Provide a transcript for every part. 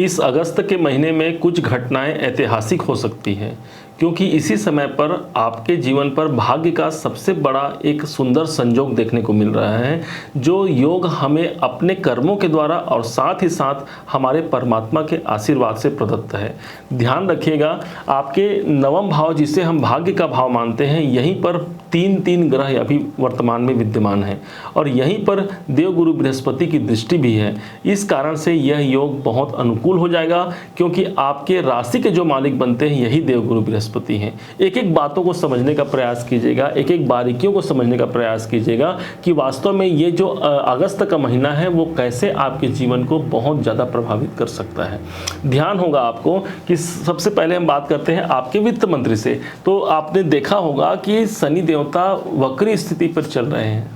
इस अगस्त के महीने में कुछ घटनाएं ऐतिहासिक हो सकती हैं, क्योंकि इसी समय पर आपके जीवन पर भाग्य का सबसे बड़ा एक सुंदर संयोग देखने को मिल रहा है, जो योग हमें अपने कर्मों के द्वारा और साथ ही साथ हमारे परमात्मा के आशीर्वाद से प्रदत्त है। ध्यान रखिएगा, आपके नवम भाव जिसे हम भाग्य का भाव मानते हैं, यहीं पर तीन ग्रह अभी वर्तमान में विद्यमान हैं और यहीं पर देवगुरु बृहस्पति की दृष्टि भी है। इस कारण से यह योग बहुत अनुकूल हो जाएगा, क्योंकि आपके राशि के जो मालिक बनते हैं यही देवगुरु बृहस्पति हैं। एक एक बातों को समझने का प्रयास कीजिएगा, एक एक बारीकियों को समझने का प्रयास कीजिएगा कि वास्तव में ये जो अगस्त का महीना है वो कैसे आपके जीवन को बहुत ज़्यादा प्रभावित कर सकता है। ध्यान होगा आपको कि सबसे पहले हम बात करते हैं आपके वित्त मंत्री से। तो आपने देखा होगा कि शनि देवता वक्री स्थिति पर चल रहे हैं।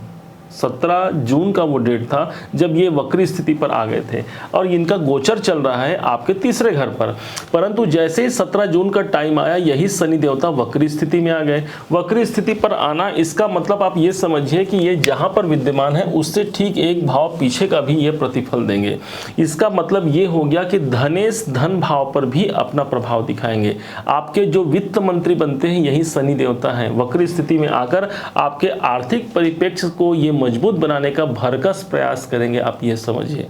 17 जून का वो डेट था जब ये वक्री स्थिति पर आ गए थे और इनका गोचर चल रहा है आपके तीसरे घर पर। परंतु जैसे ही 17 जून का टाइम आया, यही शनि देवता वक्री स्थिति में आ गए। वक्री स्थिति पर आना, इसका मतलब आप ये समझिए कि ये जहाँ पर विद्यमान है उससे ठीक एक भाव पीछे का भी ये प्रतिफल देंगे। इसका मतलब ये हो गया कि धनेश धन भाव पर भी अपना प्रभाव दिखाएंगे। आपके जो वित्त मंत्री बनते हैं यही शनि देवता हैं। वक्री स्थिति में आकर आपके आर्थिक परिप्रेक्ष्य को ये मजबूत बनाने का भरकस प्रयास करेंगे। आप ये समझिए,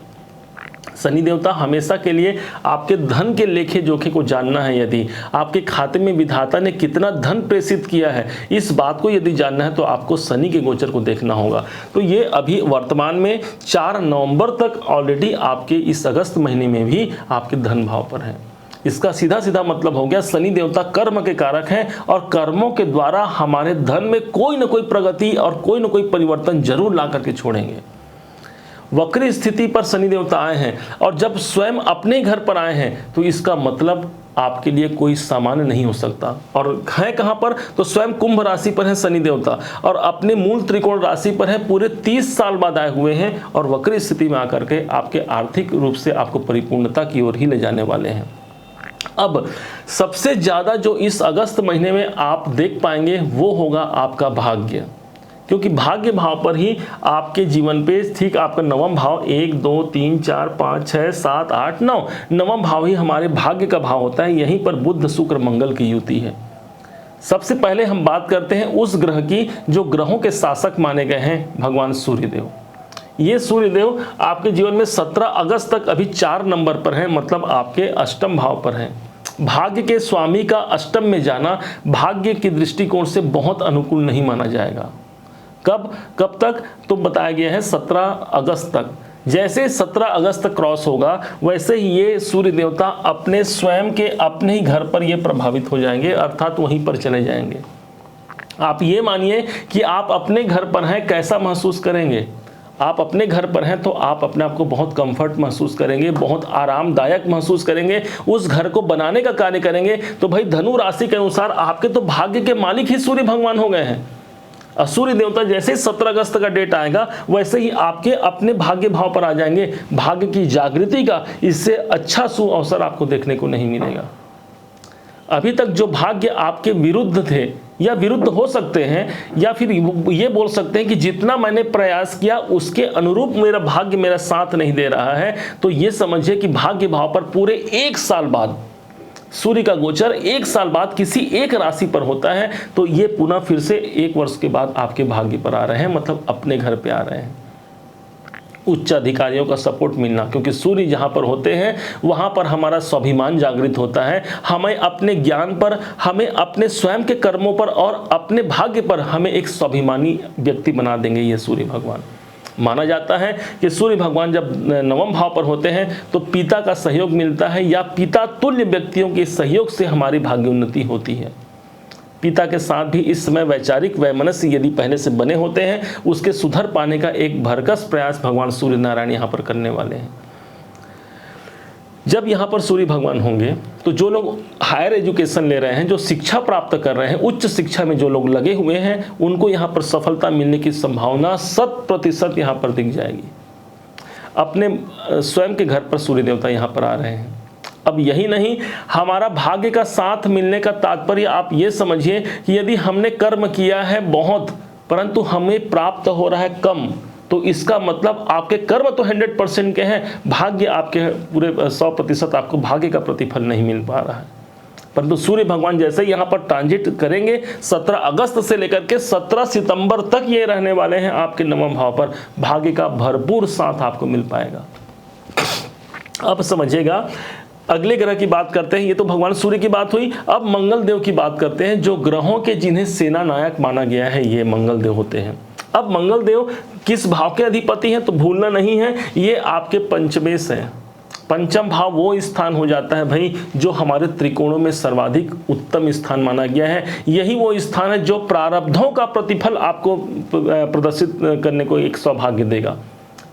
शनि देवता हमेशा के लिए आपके धन के लेखे जोखे को जानना है। यदि आपके खाते में विधाता ने कितना धन प्रेषित किया है, इस बात को यदि जानना है तो आपको शनि के गोचर को देखना होगा। तो ये अभी वर्तमान में 4 नवंबर तक ऑलरेडी आपके इस अगस्त महीने में भी आपके धन भाव पर है। इसका सीधा सीधा मतलब हो गया, शनि देवता कर्म के कारक हैं और कर्मों के द्वारा हमारे धन में कोई ना कोई प्रगति और कोई ना कोई परिवर्तन जरूर ला करके छोड़ेंगे। वक्री स्थिति पर शनि देवता आए हैं और जब स्वयं अपने घर पर आए हैं तो इसका मतलब आपके लिए कोई सामान्य नहीं हो सकता। और है कहां पर? तो स्वयं कुंभ राशि पर है शनि देवता और अपने मूल त्रिकोण राशि पर है। पूरे 30 साल बाद आए हुए हैं और वक्री स्थिति में आकर के आपके आर्थिक रूप से आपको परिपूर्णता की ओर ही ले जाने वाले हैं। अब सबसे ज्यादा जो इस अगस्त महीने में आप देख पाएंगे वो होगा आपका भाग्य, क्योंकि भाग्य भाव पर ही आपके जीवन पे ठीक आपका नवम भाव 1 2 3 4 5 6 7 8 9 नवम भाव ही हमारे भाग्य का भाव होता है। यहीं पर बुध शुक्र मंगल की युति है। सबसे पहले हम बात करते हैं उस ग्रह की जो ग्रहों के शासक माने गए हैं, भगवान सूर्यदेव। ये सूर्यदेव आपके जीवन में 17 अगस्त तक अभी 4 नंबर पर है, मतलब आपके अष्टम भाव पर है। भाग्य के स्वामी का अष्टम में जाना भाग्य की दृष्टिकोण से बहुत अनुकूल नहीं माना जाएगा। कब तक? तो बताया गया है 17 अगस्त तक। जैसे 17 अगस्त क्रॉस होगा वैसे ही ये सूर्य देवता अपने स्वयं के अपने ही घर पर ये प्रभावित हो जाएंगे, अर्थात वहीं पर चले जाएंगे। आप ये मानिए कि आप अपने घर पर हैं, कैसा महसूस करेंगे? आप अपने घर पर हैं तो आप अपने आप को बहुत कंफर्ट महसूस करेंगे, बहुत आरामदायक महसूस करेंगे, उस घर को बनाने का कार्य करेंगे। तो भाई धनु राशि के अनुसार आपके तो भाग्य के मालिक ही सूर्य भगवान हो गए हैं। सूर्य देवता जैसे ही 17 अगस्त का डेट आएगा वैसे ही आपके अपने भाग्य भाव पर आ जाएंगे। भाग्य की जागृति का इससे अच्छा शुभ अवसर आपको देखने को नहीं मिलेगा। अभी तक जो भाग्य आपके विरुद्ध थे या विरुद्ध हो सकते हैं, या फिर ये बोल सकते हैं कि जितना मैंने प्रयास किया उसके अनुरूप मेरा भाग्य मेरा साथ नहीं दे रहा है, तो ये समझिए कि भाग्य भाव पर पूरे 1 साल बाद सूर्य का गोचर 1 साल बाद किसी एक राशि पर होता है, तो ये पुनः फिर से 1 वर्ष के बाद आपके भाग्य पर आ रहे हैं, मतलब अपने घर पे आ रहे हैं। उच्च अधिकारियों का सपोर्ट मिलना, क्योंकि सूर्य जहाँ पर होते हैं वहाँ पर हमारा स्वाभिमान जागृत होता है। हमें अपने ज्ञान पर, हमें अपने स्वयं के कर्मों पर और अपने भाग्य पर हमें एक स्वाभिमानी व्यक्ति बना देंगे ये सूर्य भगवान। माना जाता है कि सूर्य भगवान जब नवम भाव पर होते हैं तो पिता का सहयोग मिलता है, या पिता तुल्य व्यक्तियों के सहयोग से हमारी भाग्योन्नति होती है। पिता के साथ भी इस समय वैचारिक वैमनस्य यदि पहले से बने होते हैं, उसके सुधर पाने का एक भरकस प्रयास भगवान सूर्य नारायण यहाँ पर करने वाले हैं। जब यहाँ पर सूर्य भगवान होंगे तो जो लोग हायर एजुकेशन ले रहे हैं, जो शिक्षा प्राप्त कर रहे हैं, उच्च शिक्षा में जो लोग लगे हुए हैं, उनको यहाँ पर सफलता मिलने की संभावना 100% यहाँ पर दिख जाएगी। अपने स्वयं के घर पर सूर्य देवता यहाँ पर आ रहे हैं। अब यही नहीं, हमारा भाग्य का साथ मिलने का तात्पर्य आप ये समझिए कि यदि हमने कर्म किया है बहुत परंतु हमें प्राप्त हो रहा है कम, तो इसका मतलब आपके कर्म तो 100% के हैं, भाग्य आपके पूरे 100% आपको भाग्य का प्रतिफल नहीं मिल पा रहा है। परंतु सूर्य भगवान जैसे ही यहाँ पर ट्रांजिट करेंगे 17 अगस्त से लेकर के 17 सितंबर तक ये रहने वाले हैं आपके नवम भाव पर, भाग्य का भरपूर साथ आपको मिल पाएगा। अब समझिएगा, अगले ग्रह की बात करते हैं। ये तो भगवान सूर्य की बात हुई, अब मंगल देव की बात करते हैं। जो ग्रहों के जिन्हें सेना नायक माना गया है ये मंगल देव होते हैं। अब मंगल देव किस भाव के अधिपति हैं तो भूलना नहीं है, ये आपके पंचमेश हैं। पंचम भाव वो स्थान हो जाता है भाई जो हमारे त्रिकोणों में सर्वाधिक उत्तम स्थान माना गया है। यही वो स्थान है जो प्रारब्धों का प्रतिफल आपको प्रदर्शित करने को एक सौभाग्य देगा।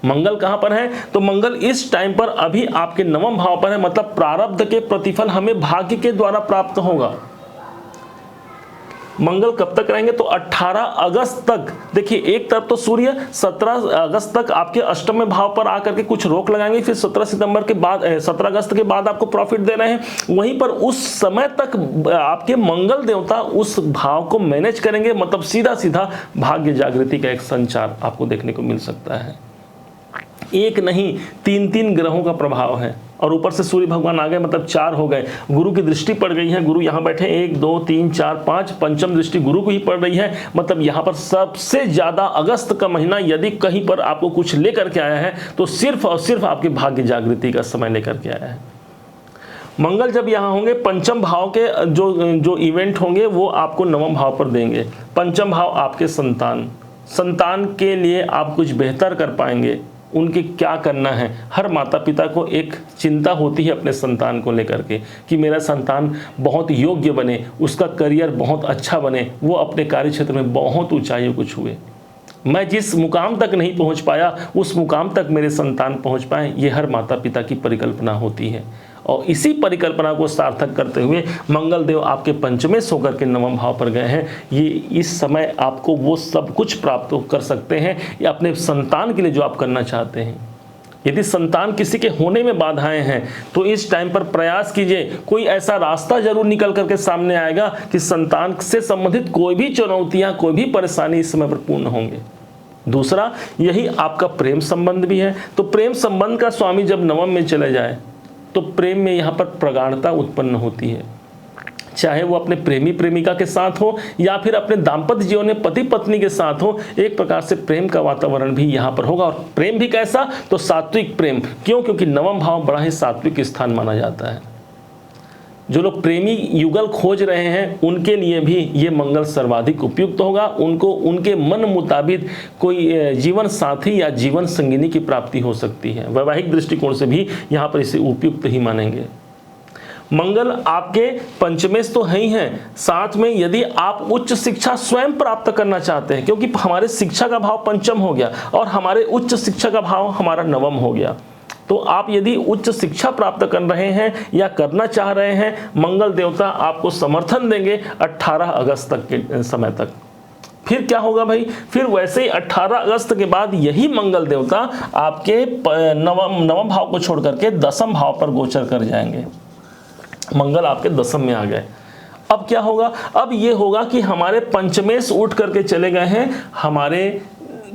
मंगल कहाँ पर है तो मंगल इस टाइम पर अभी आपके नवम भाव पर है, मतलब प्रारब्ध के प्रतिफल हमें भाग्य के द्वारा प्राप्त होगा। मंगल कब तक रहेंगे तो 18 अगस्त तक। देखिए एक तरफ तो सूर्य 17 अगस्त तक आपके अष्टम भाव पर आकर के कुछ रोक लगाएंगे, फिर 17 सितंबर के बाद 17 अगस्त के बाद आपको प्रॉफिट दे रहे हैं। वहीं पर उस समय तक आपके मंगल देवता उस भाव को मैनेज करेंगे, मतलब सीधा सीधा भाग्य जागृति का एक संचार आपको देखने को मिल सकता है। एक नहीं 3 ग्रहों का प्रभाव है और ऊपर से सूर्य भगवान आ गए, मतलब 4 हो गए। गुरु की दृष्टि पड़ गई है, गुरु यहाँ बैठे 1 2 3 4 5, पंचम दृष्टि गुरु को ही पड़ रही है। मतलब यहाँ पर सबसे ज्यादा अगस्त का महीना यदि कहीं पर आपको कुछ लेकर के आया है तो सिर्फ और सिर्फ आपके भाग्य जागृति का समय लेकर के आया है। मंगल जब यहाँ होंगे पंचम भाव के जो इवेंट होंगे वो आपको नवम भाव पर देंगे। पंचम भाव आपके संतान के लिए आप कुछ बेहतर कर पाएंगे, उनके क्या करना है। हर माता पिता को एक चिंता होती है अपने संतान को लेकर के कि मेरा संतान बहुत योग्य बने, उसका करियर बहुत अच्छा बने, वो अपने कार्य क्षेत्र में बहुत ऊंचाइयों को छुए। मैं जिस मुकाम तक नहीं पहुंच पाया उस मुकाम तक मेरे संतान पहुंच पाए, ये हर माता पिता की परिकल्पना होती है। और इसी परिकल्पना को सार्थक करते हुए मंगल देव आपके पंचमेश होकर के नवम भाव पर गए हैं। ये इस समय आपको वो सब कुछ प्राप्त कर सकते हैं या अपने संतान के लिए जो आप करना चाहते हैं। यदि संतान किसी के होने में बाधाएं हैं तो इस टाइम पर प्रयास कीजिए, कोई ऐसा रास्ता जरूर निकल करके सामने आएगा कि संतान से संबंधित कोई भी चुनौतियां, कोई भी परेशानी इस समय पर पूर्ण होंगे। दूसरा, यही आपका प्रेम संबंध भी है। तो प्रेम संबंध का स्वामी जब नवम में चले जाए तो प्रेम में यहाँ पर प्रगाढ़ता उत्पन्न होती है, चाहे वो अपने प्रेमी प्रेमिका के साथ हो या फिर अपने दाम्पत्य जीवन में पति पत्नी के साथ हो। एक प्रकार से प्रेम का वातावरण भी यहाँ पर होगा। और प्रेम भी कैसा तो सात्विक प्रेम। क्यों? क्योंकि नवम भाव बड़ा ही सात्विक स्थान माना जाता है। जो लोग प्रेमी युगल खोज रहे हैं उनके लिए भी ये मंगल सर्वाधिक उपयुक्त होगा। उनको उनके मन मुताबिक कोई जीवन साथी या जीवन संगिनी की प्राप्ति हो सकती है। वैवाहिक दृष्टिकोण से भी यहाँ पर इसे उपयुक्त ही मानेंगे। मंगल आपके पंचमेश तो है ही हैं, साथ में यदि आप उच्च शिक्षा स्वयं प्राप्त करना चाहते हैं, क्योंकि हमारे शिक्षा का भाव पंचम हो गया और हमारे उच्च शिक्षा का भाव हमारा नवम हो गया, तो आप यदि उच्च शिक्षा प्राप्त कर रहे हैं या करना चाह रहे हैं, मंगल देवता आपको समर्थन देंगे 18 अगस्त तक के समय तक। फिर क्या होगा भाई? फिर वैसे ही 18 अगस्त के बाद यही मंगल देवता आपके नवम भाव को छोड़ करके 10वें भाव पर गोचर कर जाएंगे। मंगल आपके 10वें में आ गए। अब क्या होगा? अब ये होगा कि हमारे पंचमेश उठ करके चले गए हैं हमारे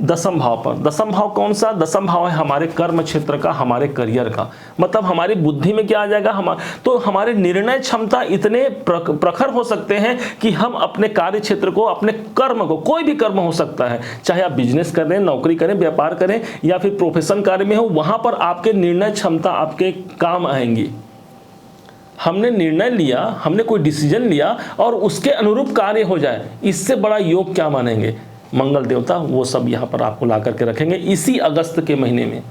10वें भाव पर। 10वां भाव कौन सा? 10वां भाव है हमारे कर्म क्षेत्र का, हमारे करियर का। मतलब हमारी बुद्धि में क्या आ जाएगा, तो हमारे निर्णय क्षमता इतने प्रखर हो सकते हैं कि हम अपने कार्य क्षेत्र को, अपने कर्म को, कोई भी कर्म हो सकता है, चाहे आप बिजनेस कर रहे हैं, नौकरी करें, व्यापार करें या फिर प्रोफेशन कार्य में हो, वहां पर आपके निर्णय क्षमता आपके काम आएंगी। हमने निर्णय लिया, हमने कोई डिसीजन लिया और उसके अनुरूप कार्य हो जाए, इससे बड़ा योग क्या मानेंगे? मंगल देवता वो सब यहाँ पर आपको ला करके रखेंगे इसी अगस्त के महीने में।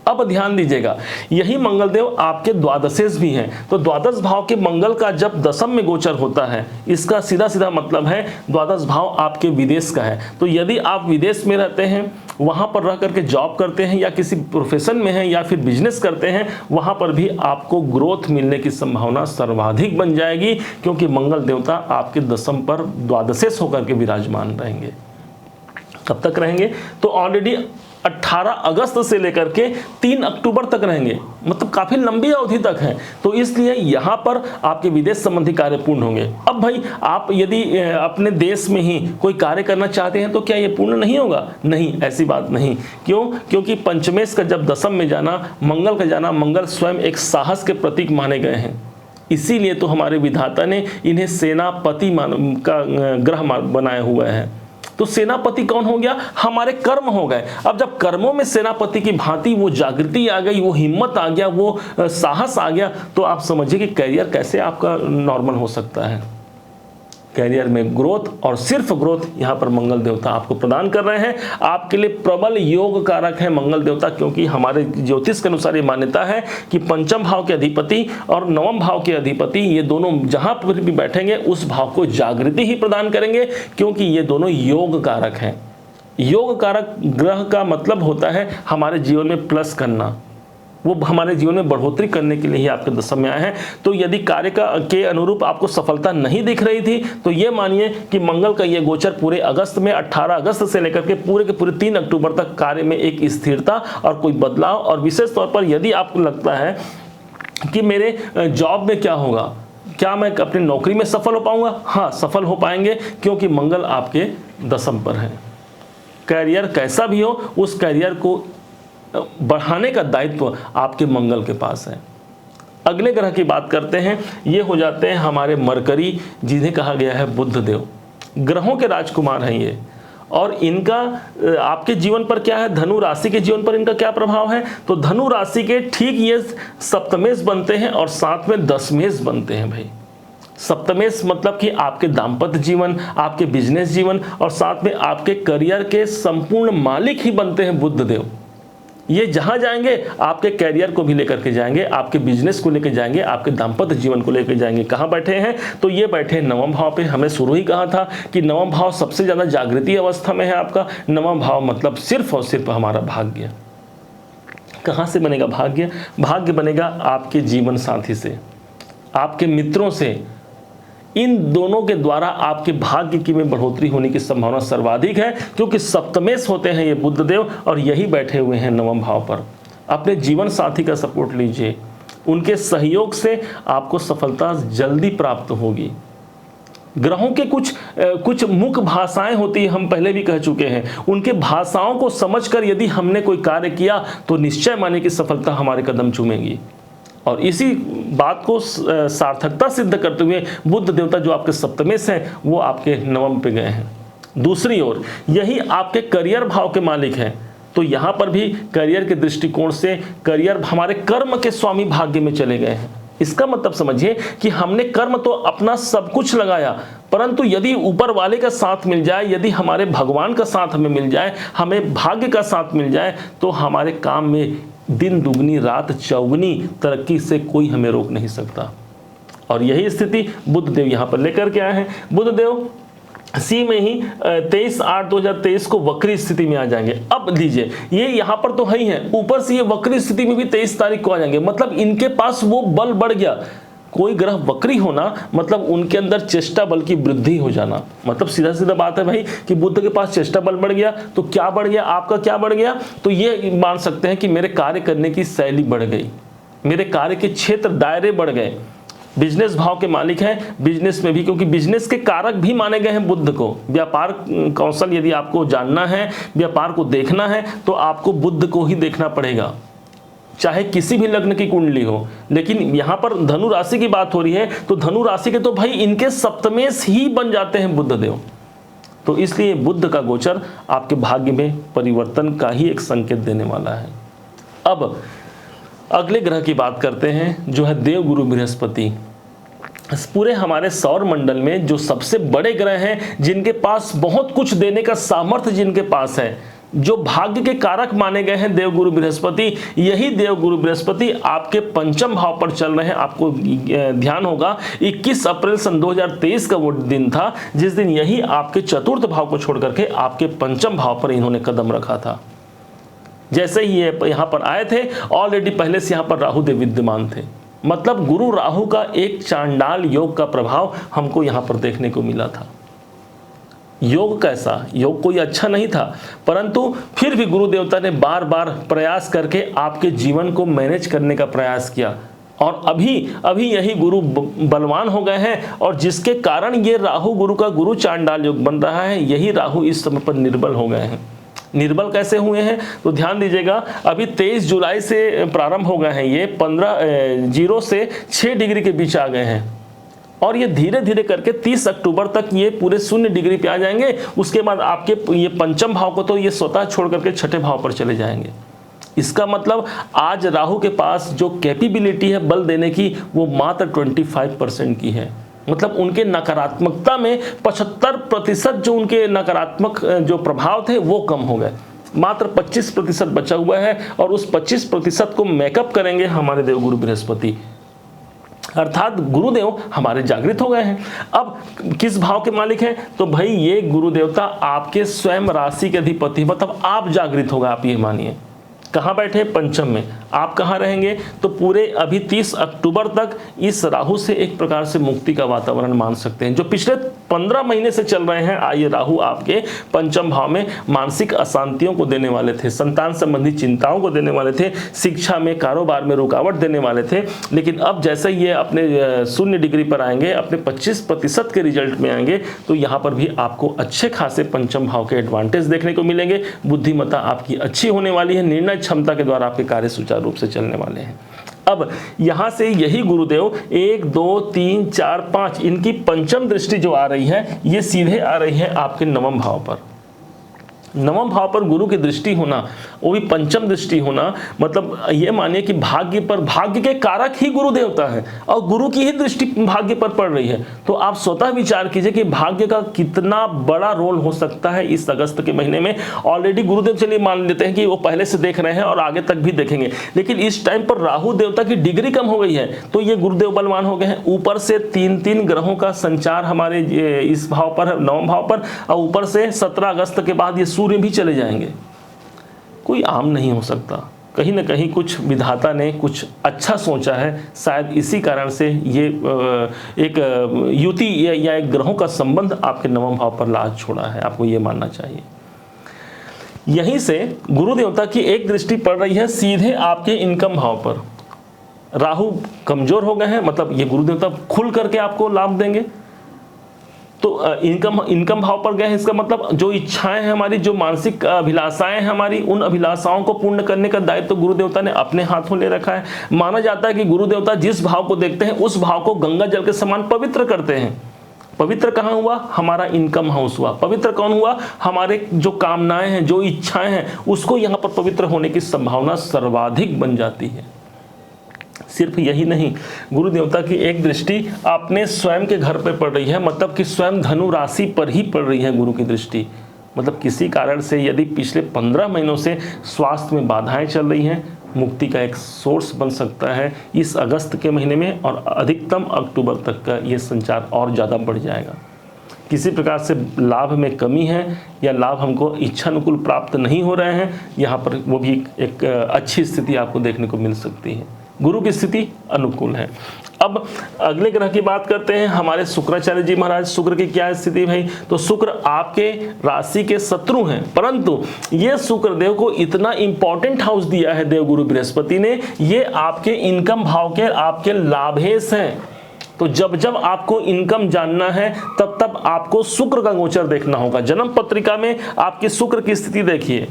अब ध्यान दीजिएगा, यही मंगल देव आपके द्वादशेश भी हैं। तो द्वादश भाव के मंगल का जब 10वें में गोचर होता है, इसका सीधा सीधा मतलब है द्वादश भाव आपके विदेश का है। तो यदि आप विदेश में रहते हैं, वहां पर रह करके जॉब करते हैं या किसी प्रोफेशन में हैं या फिर बिजनेस करते हैं, वहां पर भी आपको ग्रोथ मिलने की संभावना सर्वाधिक बन जाएगी, क्योंकि मंगल देवता आपके 10वें पर द्वादशेश होकर के विराजमान रहेंगे। कब तक रहेंगे? तो ऑलरेडी 18 अगस्त से लेकर के 3 अक्टूबर तक रहेंगे, मतलब काफी लंबी अवधि तक है। तो इसलिए यहाँ पर आपके विदेश संबंधी कार्य पूर्ण होंगे। अब भाई आप यदि अपने देश में ही कोई कार्य करना चाहते हैं तो क्या ये पूर्ण नहीं होगा? नहीं, ऐसी बात नहीं। क्यों? क्योंकि पंचमेश का जब दशम में जाना, मंगल का जाना, मंगल स्वयं एक साहस के प्रतीक माने गए हैं। इसीलिए तो हमारे विधाता ने इन्हें सेनापति का ग्रह बनाया हुआ है। तो सेनापति कौन हो गया? हमारे कर्म हो गए। अब जब कर्मों में सेनापति की भांति वो जागृति आ गई, वो हिम्मत आ गया, वो साहस आ गया, तो आप समझिए कि कैरियर कैसे आपका नॉर्मल हो सकता है। कैरियर में ग्रोथ और सिर्फ ग्रोथ यहाँ पर मंगल देवता आपको प्रदान कर रहे हैं। आपके लिए प्रबल योग कारक है मंगल देवता, क्योंकि हमारे ज्योतिष के अनुसार ये मान्यता है कि पंचम भाव के अधिपति और नवम भाव के अधिपति ये दोनों जहां पर भी बैठेंगे उस भाव को जागृति ही प्रदान करेंगे, क्योंकि ये दोनों योग कारक हैं। योग कारक ग्रह का मतलब होता है हमारे जीवन में प्लस करना, वो हमारे जीवन में बढ़ोतरी करने के लिए ही आपके दशम में आए हैं। तो यदि कार्य के अनुरूप आपको सफलता नहीं दिख रही थी तो ये मानिए कि मंगल का ये गोचर पूरे अगस्त में 18 अगस्त से लेकर के पूरे 3 अक्टूबर तक कार्य में एक स्थिरता और कोई बदलाव, और विशेष तौर पर यदि आपको लगता है कि मेरे जॉब में क्या होगा, क्या मैं अपनी नौकरी में सफल हो पाऊंगा? हाँ, सफल हो पाएंगे, क्योंकि मंगल आपके दशम पर है। कैरियर कैसा भी हो, उस कैरियर को बढ़ाने का दायित्व आपके मंगल के पास है। अगले ग्रह की बात करते हैं, ये हो जाते हैं हमारे मरकरी, जिन्हें कहा गया है बुध देव। ग्रहों के राजकुमार हैं ये, और इनका आपके जीवन पर क्या है, धनु राशि के जीवन पर इनका क्या प्रभाव है? तो धनु राशि के ठीक ये सप्तमेश बनते हैं और साथ में दशमेश बनते हैं। भाई सप्तमेश मतलब कि आपके दाम्पत्य जीवन, आपके बिजनेस जीवन और साथ में आपके करियर के संपूर्ण मालिक ही बनते हैं बुध देव। ये जहां जाएंगे आपके कैरियर को भी लेकर के जाएंगे, आपके बिजनेस को लेकर जाएंगे, आपके दाम्पत्य जीवन को लेकर जाएंगे। कहां बैठे हैं? तो ये बैठे हैं नवम भाव पे। हमें शुरू ही कहा था कि नवम भाव सबसे ज्यादा जागृति अवस्था में है आपका। नवम भाव मतलब सिर्फ और सिर्फ हमारा भाग्य। कहां से बनेगा भाग्य? भाग्य बनेगा आपके जीवन साथी से, आपके मित्रों से। इन दोनों के द्वारा आपके भाग्य की में बढ़ोतरी होने की संभावना सर्वाधिक है, क्योंकि सप्तमेश होते हैं ये बुध देव और यही बैठे हुए हैं नवम भाव पर। अपने जीवन साथी का सपोर्ट लीजिए, उनके सहयोग से आपको सफलता जल्दी प्राप्त होगी। ग्रहों के कुछ मुख्य भाषाएं होती है, हम पहले भी कह चुके हैं। उनके भाषाओं को समझकर यदि हमने कोई कार्य किया तो निश्चय माने कि सफलता हमारे कदम चूमेगी। और इसी बात को सार्थकता सिद्ध करते हुए बुध देवता जो आपके सप्तमेश हैं वो आपके नवम पे गए हैं। दूसरी ओर यही आपके करियर भाव के मालिक हैं, तो यहाँ पर भी करियर के दृष्टिकोण से करियर हमारे कर्म के स्वामी भाग्य में चले गए हैं। इसका मतलब समझिए कि हमने कर्म तो अपना सब कुछ लगाया, परंतु यदि ऊपर वाले का साथ मिल जाए, यदि हमारे भगवान का साथ हमें मिल जाए, हमें भाग्य का साथ मिल जाए, तो हमारे काम में दिन दुगनी रात चौगुनी तरक्की से कोई हमें रोक नहीं सकता। और यही स्थिति बुध देव यहाँ पर लेकर के आए हैं। बुध देव सी में ही 23/8/2023 को वक्री स्थिति में आ जाएंगे। अब लीजिए, ये यहाँ पर तो है ही है, ऊपर से ये वक्री स्थिति में भी 23 तारीख को आ जाएंगे। मतलब इनके पास वो बल बढ़ गया। कोई ग्रह वक्री होना मतलब उनके अंदर चेष्टा बल की वृद्धि हो जाना। मतलब सीधा सीधा बात है भाई कि बुध के पास चेष्टा बल बढ़ गया तो क्या बढ़ गया, आपका क्या बढ़ गया? तो ये मान सकते हैं कि मेरे कार्य करने की शैली बढ़ गई, मेरे कार्य के क्षेत्र दायरे बढ़ गए। बिजनेस भाव के मालिक हैं, बिजनेस में भी, क्योंकि बिजनेस के कारक भी माने गए हैं बुध को। व्यापार कौशल यदि आपको जानना है, व्यापार को देखना है, तो आपको बुध को ही देखना पड़ेगा, चाहे किसी भी लग्न की कुंडली हो। लेकिन यहाँ पर धनु राशि की बात हो रही है, तो धनु राशि के तो भाई इनके सप्तमेश ही बन जाते हैं बुध देव। तो इसलिए बुध का गोचर आपके भाग्य में परिवर्तन का ही एक संकेत देने वाला है। अब अगले ग्रह की बात करते हैं, जो है देव गुरु बृहस्पति। पूरे हमारे सौर मंडल में जो सबसे बड़े ग्रह हैं, जिनके पास बहुत कुछ देने का सामर्थ्य जिनके पास है, जो भाग्य के कारक माने गए हैं देवगुरु बृहस्पति, यही देवगुरु बृहस्पति आपके पंचम भाव पर चल रहे हैं। आपको ध्यान होगा 21 अप्रैल सन 2023 का वो दिन था जिस दिन यही आपके चतुर्थ भाव को छोड़ करके आपके पंचम भाव पर इन्होंने कदम रखा था। जैसे ही ये यहाँ पर आए थे, ऑलरेडी पहले से यहाँ पर राहु देव विद्यमान थे। मतलब गुरु राहु का एक चांडाल योग का प्रभाव हमको यहाँ पर देखने को मिला था। योग कैसा, योग कोई अच्छा नहीं था, परंतु फिर भी गुरु देवता ने बार बार प्रयास करके आपके जीवन को मैनेज करने का प्रयास किया, और अभी यही गुरु बलवान हो गए हैं, और जिसके कारण ये राहु गुरु का गुरु चांडाल योग बन रहा है, यही राहु इस समय पर निर्बल हो गए हैं। निर्बल कैसे हुए हैं तो ध्यान दीजिएगा, अभी 23 जुलाई से प्रारंभ हो गए हैं, ये 0 से 6 डिग्री के बीच आ गए हैं, और ये धीरे धीरे करके 30 अक्टूबर तक ये पूरे 0 डिग्री पे आ जाएंगे। उसके बाद आपके ये पंचम भाव को तो ये स्वतः छोड़ करके छठे भाव पर चले जाएंगे। इसका मतलब आज राहु के पास जो कैपेबिलिटी है बल देने की, वो मात्र 25% की है। मतलब उनके नकारात्मकता में 75% जो उनके नकारात्मक जो प्रभाव थे वो कम हो गए, मात्र 25% बचा हुआ है, और उस 25% को मेकअप करेंगे हमारे देवगुरु बृहस्पति, अर्थात गुरुदेव हमारे जागृत हो गए हैं। अब किस भाव के मालिक हैं तो भाई ये गुरु देवता आपके स्वयं राशि के अधिपति, मतलब आप जागृत होगा। आप ये मानिए कहाँ बैठे, पंचम में। आप कहाँ रहेंगे तो पूरे अभी 30 अक्टूबर तक इस राहु से एक प्रकार से मुक्ति का वातावरण मान सकते हैं। जो पिछले 15 महीने से चल रहे हैं, ये राहु आपके पंचम भाव में मानसिक अशांतियों को देने वाले थे, संतान संबंधी चिंताओं को देने वाले थे, शिक्षा में कारोबार में रुकावट देने वाले थे, लेकिन अब जैसे ये अपने 0 डिग्री पर आएंगे, अपने 25% के रिजल्ट में आएंगे, तो यहाँ पर भी आपको अच्छे खासे पंचम भाव के एडवांटेज देखने को मिलेंगे। बुद्धिमत्ता आपकी अच्छी होने वाली है, निर्णय क्षमता के द्वारा आपके कार्य सुचारू रूप से चलने वाले हैं। अब यहां से यही गुरुदेव 1 2 3 4 5 इनकी पंचम दृष्टि जो आ रही है, ये सीधे आ रही है आपके नवम भाव पर। नवम भाव पर गुरु की दृष्टि होना, वो भी पंचम दृष्टि होना, मतलब ये मानिए कि भाग्य पर, भाग्य के कारक ही गुरु देवता है, और गुरु की ही दृष्टि भाग्य पर पड़ रही है। तो आप स्वतः विचार कीजिए कि भाग्य का कितना बड़ा रोल हो सकता है इस अगस्त के महीने में। ऑलरेडी गुरुदेव, चलिए मान लेते हैं कि वो पहले से देख रहे हैं और आगे तक भी देखेंगे, लेकिन इस टाइम पर राहु देवता की डिग्री कम हो गई है, तो ये गुरुदेव बलवान हो गए हैं। ऊपर से 3 ग्रहों का संचार हमारे इस भाव पर, नवम भाव पर, और ऊपर से 17 अगस्त के बाद ये सूर्य भी चले जाएंगे। कोई आम नहीं हो सकता, कहीं ना कहीं कुछ विधाता ने कुछ अच्छा सोचा है, शायद इसी कारण से ये एक युति या एक ग्रहों का संबंध आपके नवम भाव पर ला छोड़ा है, आपको ये मानना चाहिए। यहीं से गुरु देवता की एक दृष्टि पड़ रही है सीधे आपके इनकम भाव पर। राहु कमजोर हो गए हैं, मतलब ये गुरु देवता खुल करके आपको लाभ देंगे, तो इनकम भाव पर गए हैं। इसका मतलब जो इच्छाएं हैं हमारी, जो मानसिक अभिलाषाएं हैं हमारी, उन अभिलाषाओं को पूर्ण करने का दायित्व तो गुरु देवता ने अपने हाथों ले रखा है। माना जाता है कि गुरु देवता जिस भाव को देखते हैं उस भाव को गंगा जल के समान पवित्र करते हैं। पवित्र कहाँ हुआ, हमारा इनकम हाउस हुआ। पवित्र कौन हुआ, हमारे जो कामनाएं हैं, जो इच्छाएं हैं, उसको यहाँ पर पवित्र होने की संभावना सर्वाधिक बन जाती है। सिर्फ यही नहीं, गुरु देवता की एक दृष्टि अपने स्वयं के घर पर पड़ रही है, मतलब कि स्वयं धनु राशि पर ही पड़ रही है गुरु की दृष्टि। मतलब किसी कारण से यदि पिछले 15 महीनों से स्वास्थ्य में बाधाएं चल रही हैं, मुक्ति का एक सोर्स बन सकता है इस अगस्त के महीने में, और अधिकतम अक्टूबर तक का ये संचार और ज़्यादा बढ़ जाएगा। किसी प्रकार से लाभ में कमी है या लाभ हमको इच्छानुकूल प्राप्त नहीं हो रहे हैं, यहाँ पर वो भी एक अच्छी स्थिति आपको देखने को मिल सकती है। गुरु की स्थिति अनुकूल है। अब अगले ग्रह की बात करते हैं, हमारे शुक्राचार्य जी महाराज। शुक्र की क्या स्थिति भाई, तो शुक्र आपके राशि के शत्रु हैं, परंतु ये शुक्र देव को इतना इंपॉर्टेंट हाउस दिया है देवगुरु बृहस्पति ने, ये आपके इनकम भाव के आपके लाभेश हैं। तो जब जब आपको इनकम जानना है तब तब आपको शुक्र का गोचर देखना होगा। जन्म पत्रिका में आपकी शुक्र की स्थिति देखिए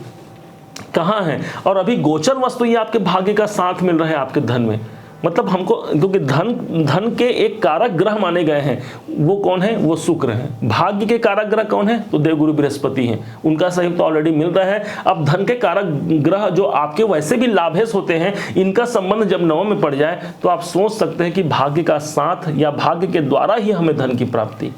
कहाँ है, और अभी गोचर वस्तु ये आपके भाग्य का साथ मिल रहा है आपके धन में। मतलब हमको, क्योंकि धन के एक कारक ग्रह माने गए हैं, वो कौन है, वो शुक्र है। भाग्य के कारक ग्रह कौन है, तो देवगुरु बृहस्पति हैं, उनका सहयोग तो ऑलरेडी मिल रहा है। अब धन के कारक ग्रह जो आपके वैसे भी लाभेश होते हैं, इनका संबंध जब नवम में पड़ जाए तो आप सोच सकते हैं कि भाग्य का साथ या भाग्य के द्वारा ही हमें धन की प्राप्ति,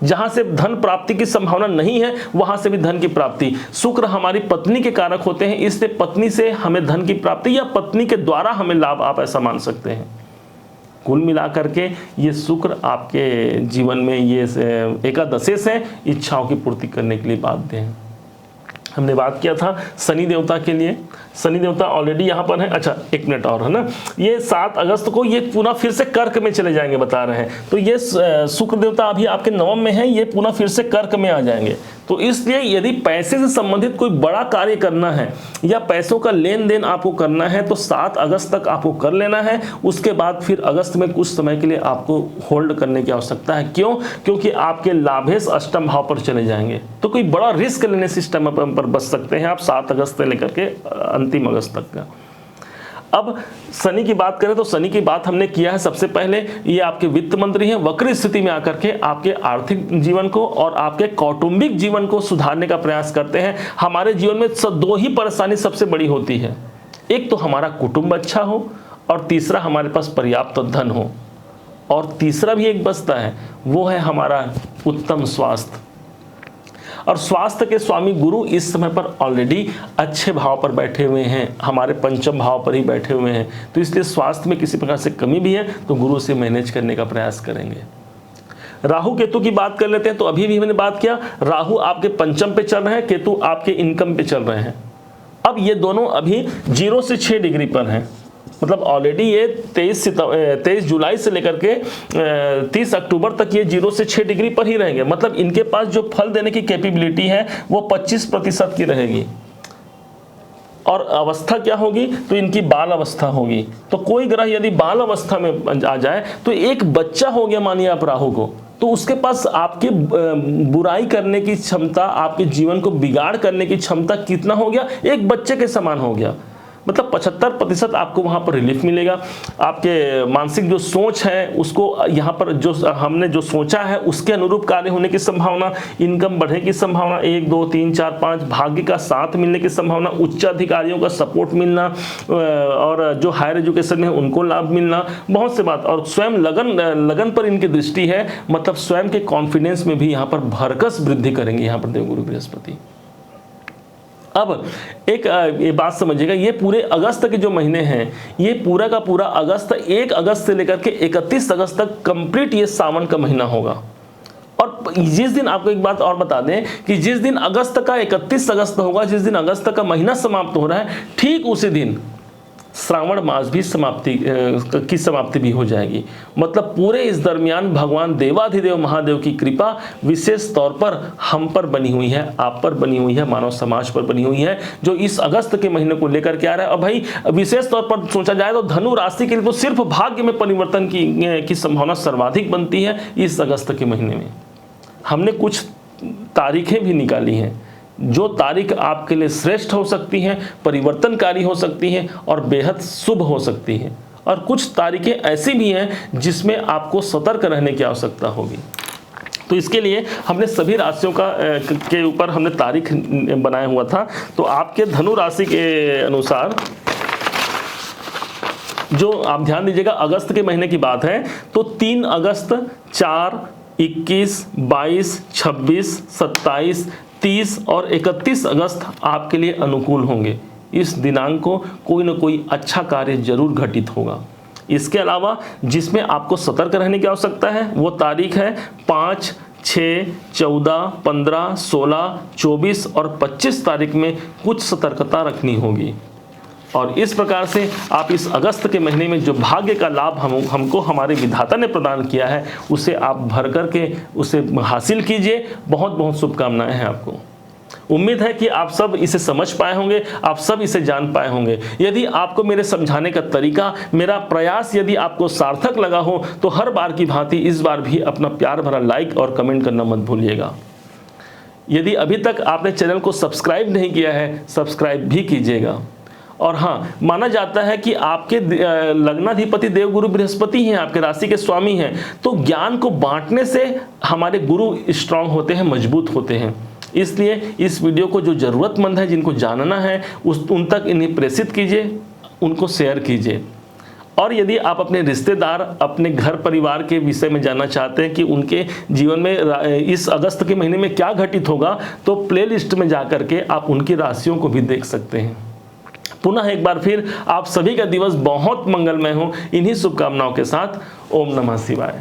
जहां से धन प्राप्ति की संभावना नहीं है वहां से भी धन की प्राप्ति। शुक्र हमारी पत्नी के कारक होते हैं, इसलिए पत्नी से हमें धन की प्राप्ति या पत्नी के द्वारा हमें लाभ, आप ऐसा मान सकते हैं। कुल मिलाकर के ये शुक्र आपके जीवन में ये एकादशेश है, इच्छाओं की पूर्ति करने के लिए बाध्य है। हमने बात किया था शनि देवता के लिए। शनि देवता ऑलरेडी यहाँ पर है। अच्छा, एक मिनट और है ना, ये 7 अगस्त को ये पुनः फिर से कर्क में चले जाएंगे बता रहे हैं। तो ये शुक्र देवता अभी आपके नवम में है, ये पुनः फिर से कर्क में आ जाएंगे। तो इसलिए यदि पैसे से संबंधित कोई बड़ा कार्य करना है या पैसों का लेन देन आपको करना है तो 7 अगस्त तक आपको कर लेना है। उसके बाद फिर अगस्त में कुछ समय के लिए आपको होल्ड करने की आवश्यकता है। क्यों? क्योंकि आपके लाभेश अष्टम भाव पर चले जाएंगे, तो कोई बड़ा रिस्क लेने से इस टाइम पर बच सकते हैं आप 7 अगस्त से लेकर के अंतिम अगस्त तक का। अब शनि की बात करें तो शनि की बात हमने किया है। सबसे पहले ये आपके वित्त मंत्री हैं, वक्र स्थिति में आकर के आपके आर्थिक जीवन को और आपके कौटुंबिक जीवन को सुधारने का प्रयास करते हैं। हमारे जीवन में 2 ही परेशानी सबसे बड़ी होती है, एक तो हमारा कुटुंब अच्छा हो और तीसरा हमारे पास पर्याप्त धन हो, और तीसरा भी एक बचता है, वो है हमारा उत्तम स्वास्थ्य। और स्वास्थ्य के स्वामी गुरु इस समय पर ऑलरेडी अच्छे भाव पर बैठे हुए हैं, हमारे पंचम भाव पर ही बैठे हुए हैं। तो इसलिए स्वास्थ्य में किसी प्रकार से कमी भी है तो गुरु से मैनेज करने का प्रयास करेंगे। राहु केतु की बात कर लेते हैं। तो अभी भी मैंने बात किया, राहु आपके पंचम पे चल रहे हैं, केतु आपके इनकम पे चल रहे हैं। अब ये दोनों अभी 0 से 6 डिग्री पर हैं, मतलब ऑलरेडी ये 23 जुलाई से लेकर के 30 अक्टूबर तक ये 0 से 6 डिग्री पर ही रहेंगे। मतलब इनके पास जो फल देने की कैपेबिलिटी है वो 25% की रहेगी। और अवस्था क्या होगी? तो इनकी बाल अवस्था होगी। तो कोई ग्रह यदि बाल अवस्था में आ जाए तो एक बच्चा हो गया मानिए आप राहु को, तो उसके पास आपकी बुराई करने की क्षमता, आपके जीवन को बिगाड़ करने की क्षमता कितना हो गया? एक बच्चे के समान हो गया। मतलब 75% आपको वहाँ पर रिलीफ मिलेगा। आपके मानसिक जो सोच है उसको यहाँ पर जो हमने जो सोचा है उसके अनुरूप कार्य होने की संभावना, इनकम बढ़ने की संभावना, 1 2 3 4 5 भाग्य का साथ मिलने की संभावना, उच्च अधिकारियों का सपोर्ट मिलना, और जो हायर एजुकेशन है उनको लाभ मिलना, बहुत से बात। और स्वयं लगन पर इनकी दृष्टि है, मतलब स्वयं के कॉन्फिडेंस में भी यहाँ पर भरकस वृद्धि करेंगे यहाँ पर देवगुरु बृहस्पति। अब एक ये बात समझिएगा, ये पूरे अगस्त के जो महीने हैं, ये पूरा का पूरा अगस्त 1 अगस्त से लेकर के 31 अगस्त तक कंप्लीट ये सावन का महीना होगा। और जिस दिन, आपको एक बात और बता दें कि जिस दिन अगस्त का 31 अगस्त होगा, जिस दिन अगस्त का महीना समाप्त हो रहा है, ठीक उसी दिन श्रावण मास भी समाप्ति भी हो जाएगी। मतलब पूरे इस दरमियान भगवान देवाधिदेव महादेव की कृपा विशेष तौर पर हम पर बनी हुई है, आप पर बनी हुई है, मानव समाज पर बनी हुई है, जो इस अगस्त के महीने को लेकर के आ रहा है। और भाई विशेष तौर पर सोचा जाए तो धनु राशि के लिए तो सिर्फ भाग्य में परिवर्तन की संभावना सर्वाधिक बनती है इस अगस्त के महीने में। हमने कुछ तारीखें भी निकाली हैं, जो तारीख आपके लिए श्रेष्ठ हो सकती हैं, परिवर्तनकारी हो सकती हैं और बेहद शुभ हो सकती हैं। और कुछ तारीखें ऐसी भी हैं जिसमें आपको सतर्क रहने की आवश्यकता होगी। तो इसके लिए हमने सभी राशियों के ऊपर हमने तारीख बनाया हुआ था। तो आपके धनु राशि के अनुसार जो आप ध्यान दीजिएगा, अगस्त के महीने की बात है तो 3 अगस्त, 4, 21, 22, 26, 27, 30 और 31 अगस्त आपके लिए अनुकूल होंगे। इस दिनांक को कोई ना कोई अच्छा कार्य जरूर घटित होगा। इसके अलावा जिसमें आपको सतर्क रहने की आवश्यकता है वो तारीख है 5, 6, 14, 15, 16, 24 और 25 तारीख में कुछ सतर्कता रखनी होगी। और इस प्रकार से आप इस अगस्त के महीने में जो भाग्य का लाभ हमको हमारे विधाता ने प्रदान किया है उसे आप भर करके उसे हासिल कीजिए। बहुत बहुत शुभकामनाएं हैं आपको। उम्मीद है कि आप सब इसे समझ पाए होंगे, आप सब इसे जान पाए होंगे। यदि आपको मेरे समझाने का तरीका, मेरा प्रयास यदि आपको सार्थक लगा हो तो हर बार की भांति इस बार भी अपना प्यार भरा लाइक और कमेंट करना मत भूलिएगा। यदि अभी तक आपने चैनल को सब्सक्राइब नहीं किया है, सब्सक्राइब भी कीजिएगा। और हाँ, माना जाता है कि आपके लग्नाधिपति देवगुरु बृहस्पति हैं, आपके राशि के स्वामी हैं। तो ज्ञान को बांटने से हमारे गुरु स्ट्रांग होते हैं, मजबूत होते हैं। इसलिए इस वीडियो को जो ज़रूरतमंद है, जिनको जानना है, उन तक इन्हें प्रेषित कीजिए, उनको शेयर कीजिए। और यदि आप अपने रिश्तेदार, अपने घर परिवार के विषय में जानना चाहते हैं कि उनके जीवन में इस अगस्त के महीने में क्या घटित होगा, तो प्लेलिस्ट में जाकर के आप उनकी राशियों को भी देख सकते हैं। पुनः एक बार फिर आप सभी का दिवस बहुत मंगलमय हो। इन्हीं शुभकामनाओं के साथ ओम नमः शिवाय।